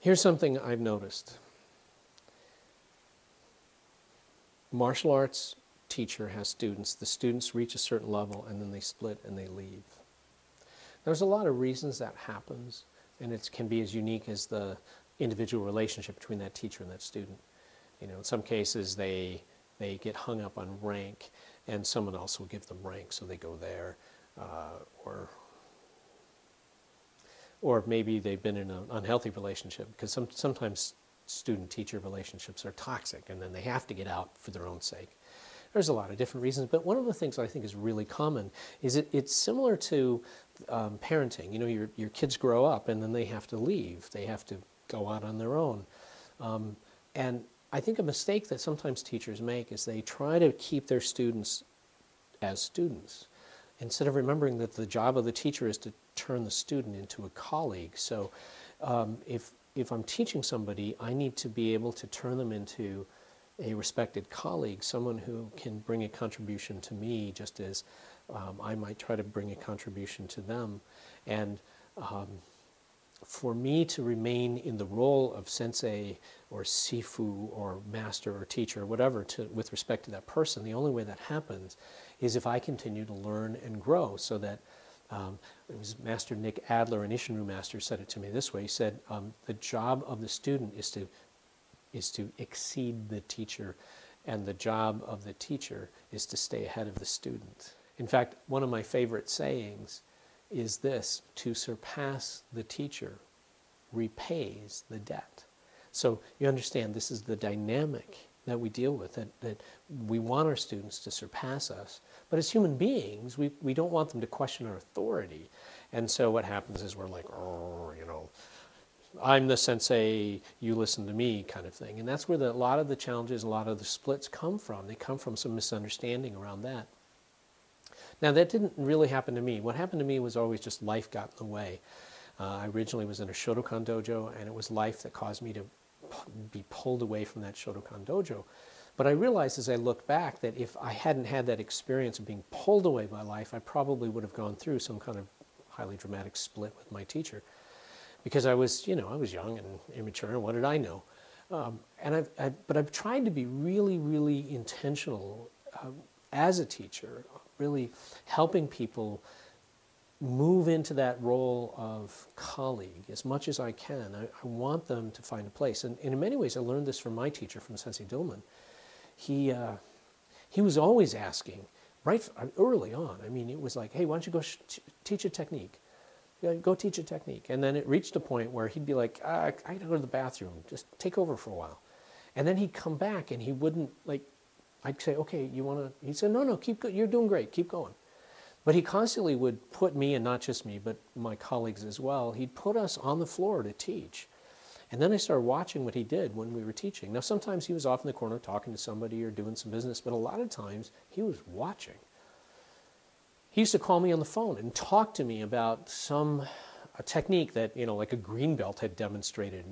Here's something I've noticed. Martial arts teacher has students. The students reach a certain level and then they split and they leave. There's a lot of reasons that happens, and it can be as unique as the individual relationship between that teacher and that student. You know, in some cases they get hung up on rank, and someone else will give them rank, so they go there, or maybe they've been in an unhealthy relationship, because sometimes student-teacher relationships are toxic, and then they have to get out for their own sake. There's a lot of different reasons, but one of the things I think is really common is it's similar to parenting. You know, your kids grow up and then they have to leave. They have to go out on their own. And I think a mistake that sometimes teachers make is they try to keep their students as students, instead of remembering that the job of the teacher is to turn the student into a colleague. So if I'm teaching somebody, I need to be able to turn them into a respected colleague, someone who can bring a contribution to me just as I might try to bring a contribution to them. And for me to remain in the role of sensei or sifu or master or teacher or whatever with respect to that person, the only way that happens is if I continue to learn and grow. So that it was Master Nick Adler, an Ishinru master, said it to me this way. He said, the job of the student is to exceed the teacher, and the job of the teacher is to stay ahead of the student. In fact, one of my favorite sayings is this: to surpass the teacher repays the debt. So you understand, this is the dynamic that we deal with, that we want our students to surpass us, but as human beings, we don't want them to question our authority. And so what happens is we're like, oh, you know, I'm the sensei, you listen to me, kind of thing. And that's where a lot of the challenges, a lot of the splits come from. They come from some misunderstanding around that. Now, that didn't really happen to me. What happened to me was always just life got in the way. I originally was in a Shotokan dojo, and it was life that caused me to be pulled away from that Shotokan dojo. But I realized as I look back that if I hadn't had that experience of being pulled away by life, I probably would have gone through some kind of highly dramatic split with my teacher. Because I was, you know, I was young and immature, and what did I know? But I've tried to be really, really intentional as a teacher, really helping people move into that role of colleague as much as I can. I want them to find a place. And in many ways, I learned this from my teacher, from Sensei Dillman. He was always asking, right early on, I mean, it was like, hey, why don't you go teach a technique? Go teach a technique. And then it reached a point where he'd be like, I gotta go to the bathroom, just take over for a while. And then he'd come back and he wouldn't, like, I'd say, okay, you wanna, he'd say, no, keep going, you're doing great, keep going. But he constantly would put me, and not just me, but my colleagues as well, he'd put us on the floor to teach. And then I started watching what he did when we were teaching. Now, sometimes he was off in the corner talking to somebody or doing some business, but a lot of times he was watching. He used to call me on the phone and talk to me about a technique that, you know, like a green belt had demonstrated.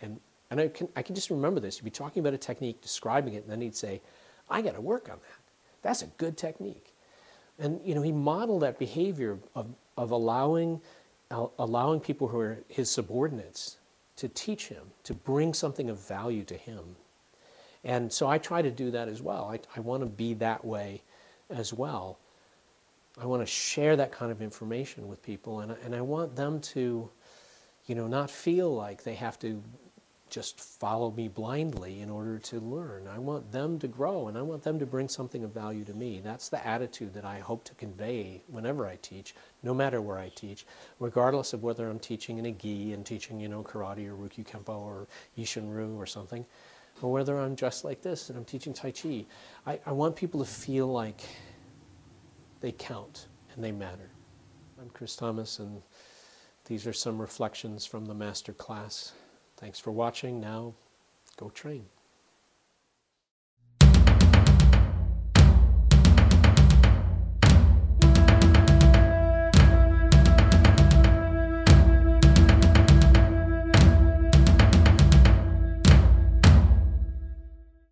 And I can just remember this. He'd be talking about a technique, describing it, and then he'd say, I got to work on that. That's a good technique. And, you know, he modeled that behavior of allowing people who are his subordinates to teach him, to bring something of value to him. And so I try to do that as well. I want to be that way as well. I want to share that kind of information with people, and I want them to, you know, not feel like they have to just follow me blindly in order to learn. I want them to grow, and I want them to bring something of value to me. That's the attitude that I hope to convey whenever I teach, no matter where I teach, regardless of whether I'm teaching in a gi and teaching, you know, karate or Ryukyu Kempo or Ishinru or something, or whether I'm dressed like this and I'm teaching Tai Chi. I want people to feel like they count and they matter. I'm Chris Thomas, and these are some reflections from the MasterClass. Thanks for watching. Now, go train.